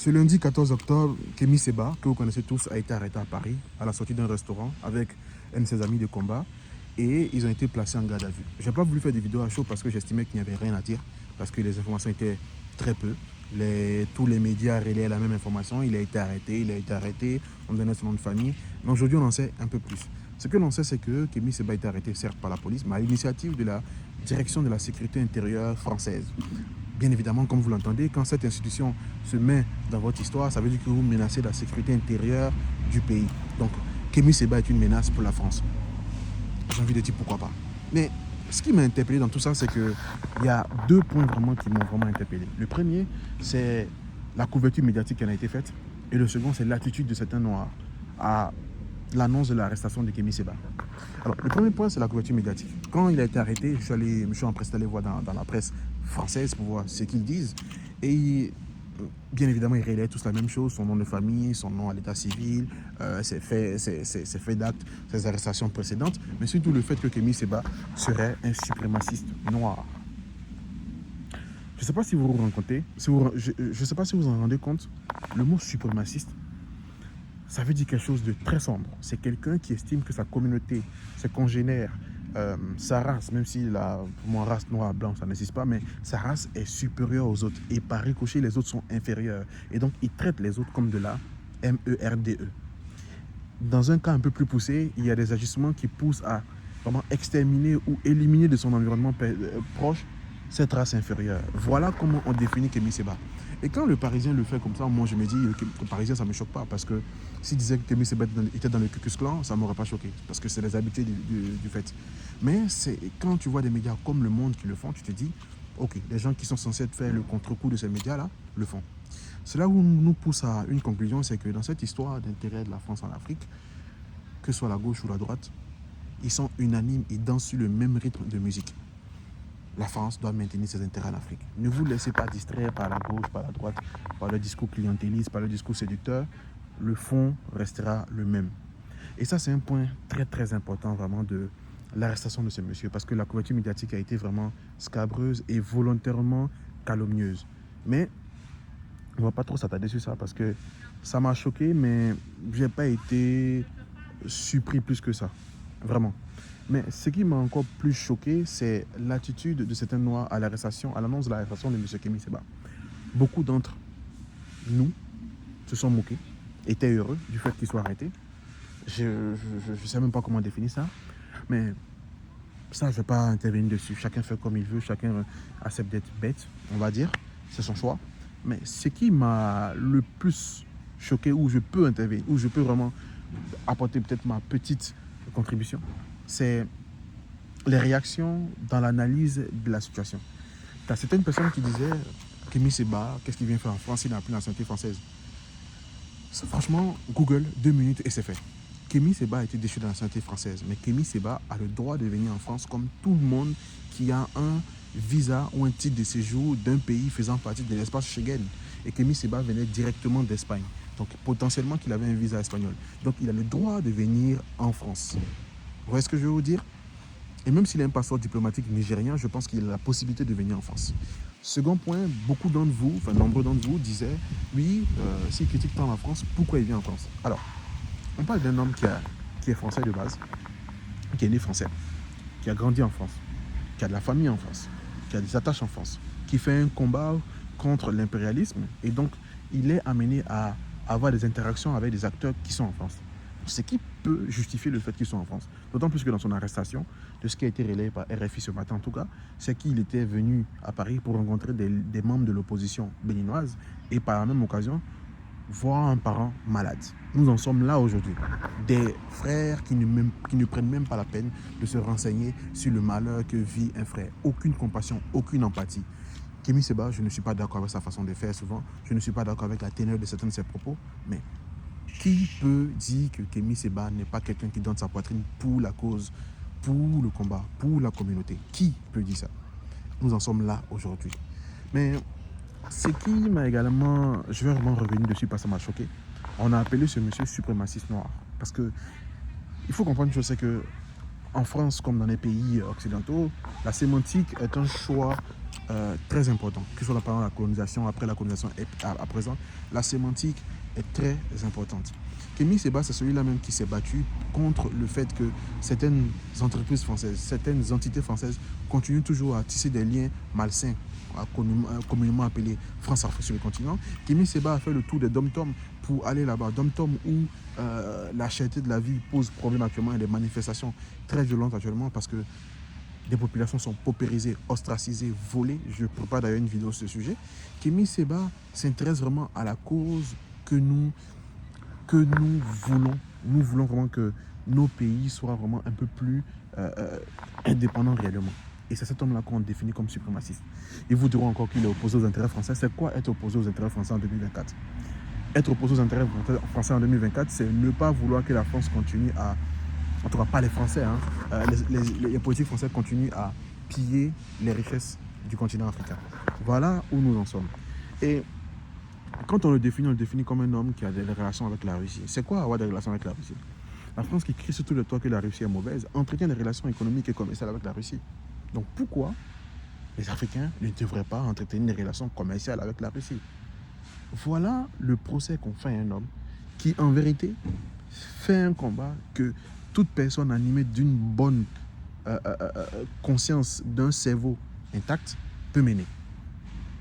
Ce lundi 14 octobre, Kémy Séba, que vous connaissez tous, a été arrêté à Paris à la sortie d'un restaurant avec un de ses amis de combat et ils ont été placés en garde à vue. Je n'ai pas voulu faire des vidéos à chaud parce que j'estimais qu'il n'y avait rien à dire, parce que les informations étaient très peu. Tous les médias relayaient la même information. Il a été arrêté, on me donnait son nom de famille. Mais aujourd'hui, on en sait un peu plus. Ce que l'on sait, c'est que Kémy Séba a été arrêté, certes, par la police, mais à l'initiative de la direction de la sécurité intérieure française. Bien évidemment, comme vous l'entendez, quand cette institution se met dans votre histoire, ça veut dire que vous menacez la sécurité intérieure du pays. Donc, Kémy Séba est une menace pour la France. J'ai envie de dire pourquoi pas. Mais ce qui m'a interpellé dans tout ça, c'est qu'il y a deux points vraiment qui m'ont vraiment interpellé. Le premier, c'est la couverture médiatique qui en a été faite. Et le second, c'est l'attitude de certains Noirs à l'annonce de l'arrestation de Kémy Séba. Alors, le premier point, c'est la couverture médiatique. Quand il a été arrêté, je suis empressé d'aller voir dans la presse française pour voir ce qu'ils disent. Et bien évidemment, ils relaient tous la même chose, son nom de famille, son nom à l'état civil, ses faits d'actes, ses arrestations précédentes, mais surtout le fait que Kémy Séba serait un suprémaciste noir. Je ne sais pas si vous vous rendez compte, je sais pas si vous en rendez compte, le mot suprémaciste, ça veut dire quelque chose de très sombre. C'est quelqu'un qui estime que sa communauté, ses congénères, sa race, même si pour moi race noire, blanc, ça n'existe pas, mais sa race est supérieure aux autres. Et par ricochet, les autres sont inférieurs. Et donc, il traite les autres comme de la MERDE. Dans un cas un peu plus poussé, il y a des agissements qui poussent à vraiment exterminer ou éliminer de son environnement proche cette race inférieure. Voilà comment on définit Kémy Séba. Et quand le Parisien le fait comme ça, moi je me dis que le Parisien ça ne me choque pas, parce que s'il disait que Kémy Séba était dans le Ku Klux Klan, ça ne m'aurait pas choqué, parce que c'est les habitudes du fait. Mais quand tu vois des médias comme Le Monde qui le font, tu te dis, ok, les gens qui sont censés faire le contre-coup de ces médias-là le font. Cela nous pousse à une conclusion, c'est que dans cette histoire d'intérêt de la France en Afrique, que ce soit la gauche ou la droite, ils sont unanimes, ils dansent sur le même rythme de musique. La France doit maintenir ses intérêts en Afrique. Ne vous laissez pas distraire par la gauche, par la droite, par le discours clientéliste, par le discours séducteur. Le fond restera le même. Et ça, c'est un point très très important vraiment de l'arrestation de ce monsieur, parce que la couverture médiatique a été vraiment scabreuse et volontairement calomnieuse. Mais on ne va pas trop s'attarder sur ça, parce que ça m'a choqué, mais je n'ai pas été surpris plus que ça. Vraiment. Mais ce qui m'a encore plus choqué, c'est l'attitude de certains Noirs à l'arrestation, à l'annonce de l'arrestation de M. Kémy Séba. Beaucoup d'entre nous se sont moqués, étaient heureux du fait qu'il soit arrêté. Je ne sais même pas comment définir ça, mais ça, je ne vais pas intervenir dessus. Chacun fait comme il veut, chacun accepte d'être bête, on va dire. C'est son choix. Mais ce qui m'a le plus choqué, où je peux intervenir, où je peux vraiment apporter peut-être ma petite contribution, c'est les réactions dans l'analyse de la situation. Tu as certaines personnes qui disaient Kémy Séba, qu'est-ce qu'il vient faire en France, il n'a plus la nationalité française. Franchement, Google, 2 minutes et c'est fait. Kémy Séba a été déchu de la nationalité française, mais Kémy Séba a le droit de venir en France comme tout le monde qui a un visa ou un titre de séjour d'un pays faisant partie de l'espace Schengen. Et Kémy Séba venait directement d'Espagne. Donc potentiellement qu'il avait un visa espagnol. Donc il a le droit de venir en France. Vous voyez ce que je veux vous dire? Et même s'il a un passeport diplomatique nigérien, je pense qu'il a la possibilité de venir en France. Second point, nombreux d'entre vous disaient, oui, s'il critique tant la France, pourquoi il vient en France? Alors, on parle d'un homme qui est français de base, qui est né français, qui a grandi en France, qui a de la famille en France, qui a des attaches en France, qui fait un combat contre l'impérialisme, et donc il est amené à avoir des interactions avec des acteurs qui sont en France. Ce qui peut justifier le fait qu'ils soient en France. D'autant plus que dans son arrestation, de ce qui a été relayé par RFI ce matin en tout cas, c'est qu'il était venu à Paris pour rencontrer des membres de l'opposition béninoise et par la même occasion, voir un parent malade. Nous en sommes là aujourd'hui. Des frères qui ne prennent même pas la peine de se renseigner sur le malheur que vit un frère. Aucune compassion, aucune empathie. Kémy Séba, je ne suis pas d'accord avec sa façon de faire souvent. Je ne suis pas d'accord avec la teneur de certains de ses propos, mais qui peut dire que Kémy Séba n'est pas quelqu'un qui donne sa poitrine pour la cause, pour le combat, pour la communauté? Qui peut dire ça? Nous en sommes là aujourd'hui. Mais ce qui m'a également, je vais vraiment revenir dessus parce que ça m'a choqué, on a appelé ce monsieur suprémaciste noir. Parce que il faut comprendre une chose, c'est que en France comme dans les pays occidentaux, la sémantique est un choix très important, que ce soit pendant la colonisation, après la colonisation et à présent, la sémantique est très importante. Kémy Séba, c'est celui-là même qui s'est battu contre le fait que certaines entreprises françaises, certaines entités françaises continuent toujours à tisser des liens malsains, communément appelés France-Afrique sur le continent. Kémy Séba a fait le tour des dom-tom pour aller là-bas. Dom-tom où la cherté de la vie pose problème actuellement et des manifestations très violentes actuellement parce que des populations sont paupérisées, ostracisées, volées. Je prépare d'ailleurs une vidéo sur ce sujet. Kémy Séba s'intéresse vraiment à la cause que nous voulons. Nous voulons vraiment que nos pays soient vraiment un peu plus indépendants réellement. Et c'est cet homme-là qu'on définit comme suprémaciste. Ils vous diront encore qu'il est opposé aux intérêts français. C'est quoi être opposé aux intérêts français en 2024? Être opposé aux intérêts français en 2024, c'est ne pas vouloir que la France continue à... En tout cas, pas les Français, hein, les politiques français continuent à piller les richesses du continent africain. Voilà où nous en sommes. Et quand on le définit comme un homme qui a des relations avec la Russie. C'est quoi avoir des relations avec la Russie? La France qui crie sur tout le toit que la Russie est mauvaise entretient des relations économiques et commerciales avec la Russie. Donc pourquoi les Africains ne devraient pas entretenir des relations commerciales avec la Russie? Voilà le procès qu'on fait à un homme qui, en vérité, fait un combat que toute personne animée d'une bonne conscience, d'un cerveau intact, peut mener.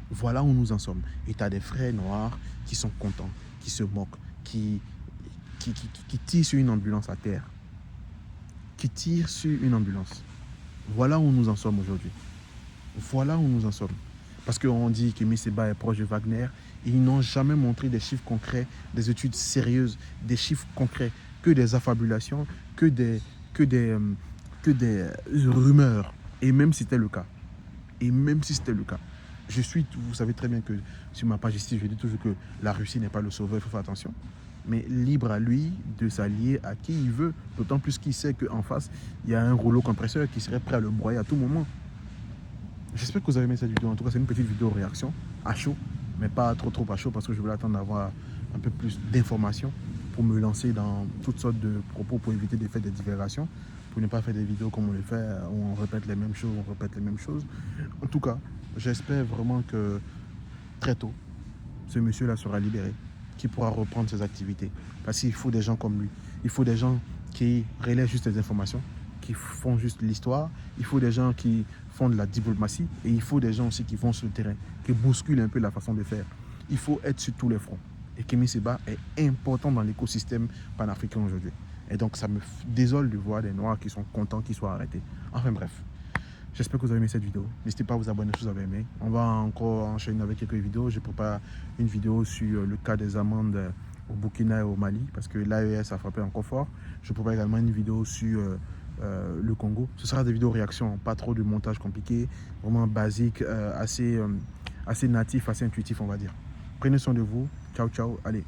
Voilà où nous en sommes. Et tu as des frères noirs qui sont contents, qui se moquent, qui tirent sur une ambulance à terre. Qui tirent sur une ambulance. Voilà où nous en sommes aujourd'hui. Voilà où nous en sommes. Parce qu'on dit que Kémy Séba est proche de Wagner. Ils n'ont jamais montré des chiffres concrets, des études sérieuses, des chiffres concrets, que des affabulations, que des rumeurs. Et même si c'était le cas. Vous savez très bien que sur ma page ici, je dis toujours que la Russie n'est pas le sauveur, il faut faire attention. Mais libre à lui de s'allier à qui il veut, d'autant plus qu'il sait qu'en face, il y a un rouleau compresseur qui serait prêt à le broyer à tout moment. J'espère que vous avez aimé cette vidéo. En tout cas, c'est une petite vidéo réaction à chaud, mais pas trop à chaud parce que je voulais attendre d'avoir un peu plus d'informations pour me lancer dans toutes sortes de propos pour éviter de faire des divagations, pour ne pas faire des vidéos comme on le fait, où on répète les mêmes choses, En tout cas, j'espère vraiment que très tôt, ce monsieur-là sera libéré, qui pourra reprendre ses activités. Parce qu'il faut des gens comme lui. Il faut des gens qui relaient juste les informations, qui font juste l'histoire. Il faut des gens qui font de la diplomatie. Et il faut des gens aussi qui vont sur le terrain, qui bousculent un peu la façon de faire. Il faut être sur tous les fronts. Et Kémy Séba est important dans l'écosystème panafricain aujourd'hui. Et donc ça me désole de voir des Noirs qui sont contents qu'ils soient arrêtés. Enfin bref. J'espère que vous avez aimé cette vidéo. N'hésitez pas à vous abonner si vous avez aimé. On va encore enchaîner avec quelques vidéos. Je prépare une vidéo sur le cas des amendes au Burkina et au Mali, parce que l'AES a frappé encore fort. Je prépare également une vidéo sur le Congo. Ce sera des vidéos réactions, pas trop de montage compliqué, vraiment basique, assez natif, assez intuitif, on va dire. Prenez soin de vous. Ciao, ciao. Allez.